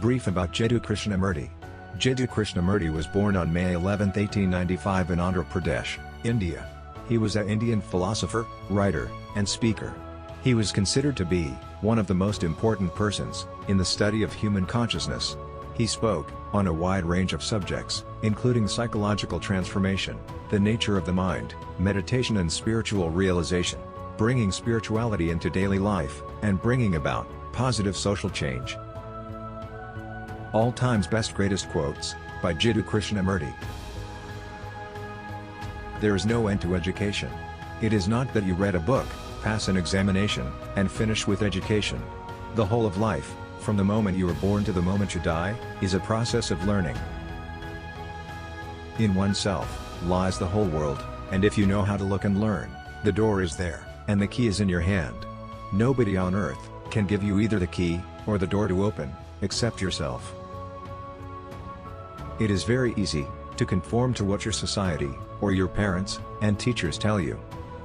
Brief about Jiddu Krishnamurti. Jiddu Krishnamurti was born on May 11, 1895 in Andhra Pradesh, India. He was an Indian philosopher, writer, and speaker. He was considered to be one of the most important persons in the study of human consciousness. He spoke on a wide range of subjects, including psychological transformation, the nature of the mind, meditation and spiritual realization, bringing spirituality into daily life, and bringing about positive social change. All time's best greatest quotes, by Jiddu Krishnamurti. There is no end to education. It is not that you read a book, pass an examination, and finish with education. The whole of life, from the moment you are born to the moment you die, is a process of learning. In oneself lies the whole world, and if you know how to look and learn, the door is there, and the key is in your hand. Nobody on earth can give you either the key, or the door to open, except yourself. It is very easy to conform to what your society, or your parents, and teachers tell you.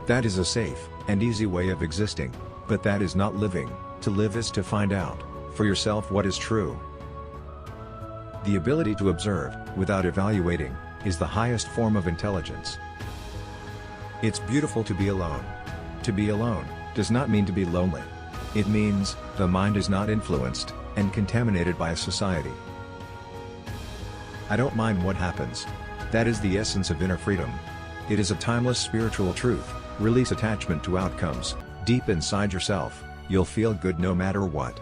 That is a safe and easy way of existing, but that is not living. To live is to find out for yourself what is true. The ability to observe, without evaluating, is the highest form of intelligence. It's beautiful to be alone. To be alone does not mean to be lonely. It means the mind is not influenced and contaminated by a society. I don't mind what happens. That is the essence of inner freedom. It is a timeless spiritual truth. Release attachment to outcomes. Deep inside yourself, you'll feel good no matter what.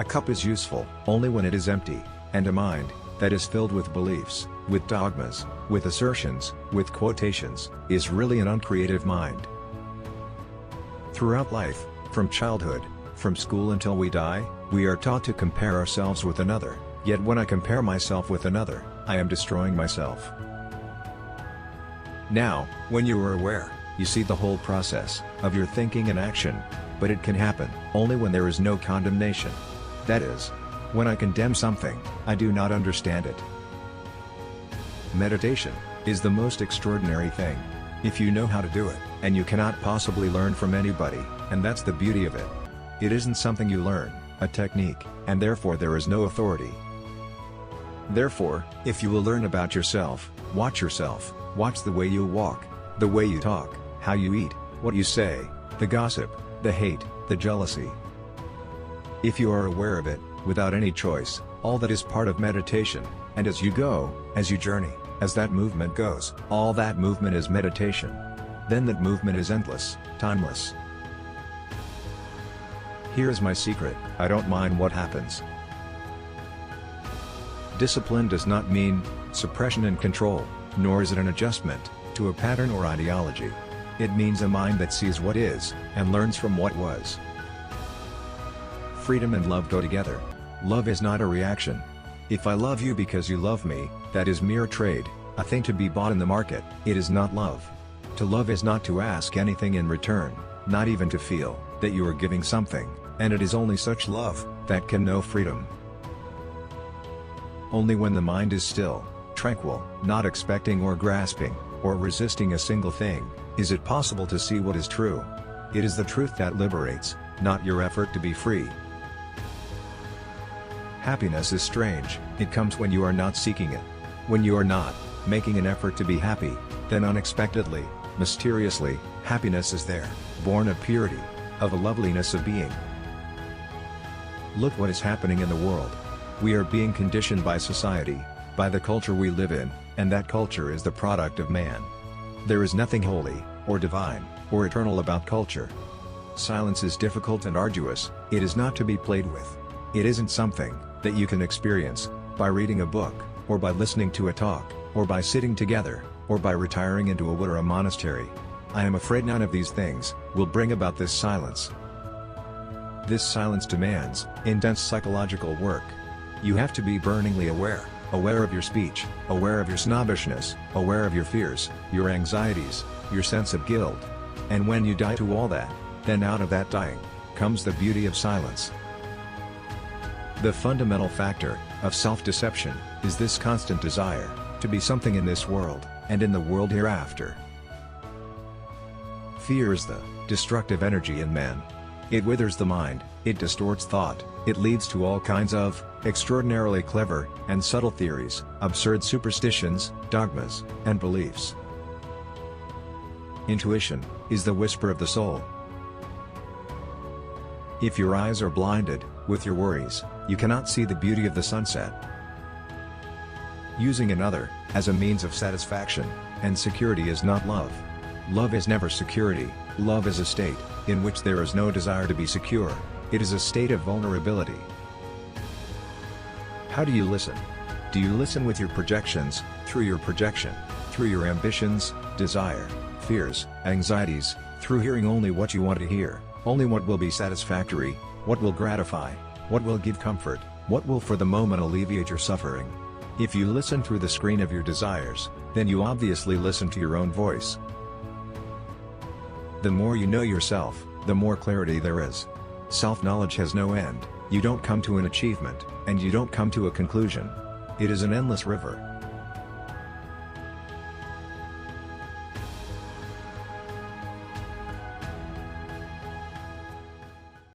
A cup is useful only when it is empty, and a mind that is filled with beliefs, with dogmas, with assertions, with quotations, is really an uncreative mind. Throughout life, from childhood, from school until we die, we are taught to compare ourselves with another, yet when I compare myself with another, I am destroying myself. Now, when you are aware, you see the whole process of your thinking and action, but it can happen only when there is no condemnation. That is, when I condemn something, I do not understand it. Meditation is the most extraordinary thing. If you know how to do it, and you cannot possibly learn from anybody, and that's the beauty of it. It isn't something you learn, a technique, and therefore there is no authority. Therefore, if you will learn about yourself, watch the way you walk, the way you talk, how you eat, what you say, the gossip, the hate, the jealousy. If you are aware of it, without any choice, all that is part of meditation, and as you go, as you journey, as that movement goes, all that movement is meditation. Then that movement is endless, timeless. Here is my secret: I don't mind what happens. Discipline does not mean suppression and control, nor is it an adjustment to a pattern or ideology. It means a mind that sees what is, and learns from what was. Freedom and love go together. Love is not a reaction. If I love you because you love me, that is mere trade, a thing to be bought in the market. It is not love. To love is not to ask anything in return, not even to feel that you are giving something, and it is only such love that can know freedom. Only when the mind is still, tranquil, not expecting or grasping, or resisting a single thing, is it possible to see what is true. It is the truth that liberates, not your effort to be free. Happiness is strange. It comes when you are not seeking it. When you are not making an effort to be happy, then unexpectedly, mysteriously, happiness is there, born of purity, of a loveliness of being. Look what is happening in the world. We are being conditioned by society, by the culture we live in, and that culture is the product of man. There is nothing holy, or divine, or eternal about culture. Silence is difficult and arduous. It is not to be played with. It isn't something that you can experience by reading a book, or by listening to a talk, or by sitting together, or by retiring into a wood or a monastery. I am afraid none of these things will bring about this silence. This silence demands intense psychological work. You have to be burningly aware of your speech, aware of your snobbishness, aware of your fears, your anxieties, your sense of guilt. And when you die to all that, then out of that dying comes the beauty of silence. The fundamental factor of self-deception is this constant desire to be something in this world, and in the world hereafter. Fear is the destructive energy in man. It withers the mind, It distorts thought, it leads to all kinds of extraordinarily clever and subtle theories, absurd superstitions, dogmas, and beliefs. Intuition is the whisper of the soul. If your eyes are blinded with your worries, you cannot see the beauty of the sunset. Using another as a means of satisfaction and security is not love. Love is never security. Love is a state in which there is no desire to be secure. It is a state of vulnerability. How do you listen? Do you listen with your projections, through your projection, through your ambitions, desire, fears, anxieties, through hearing only what you want to hear, only what will be satisfactory, what will gratify, what will give comfort, what will for the moment alleviate your suffering? If you listen through the screen of your desires, then you obviously listen to your own voice. The more you know yourself, the more clarity there is. Self-knowledge has no end. You don't come to an achievement, and you don't come to a conclusion. It is an endless river.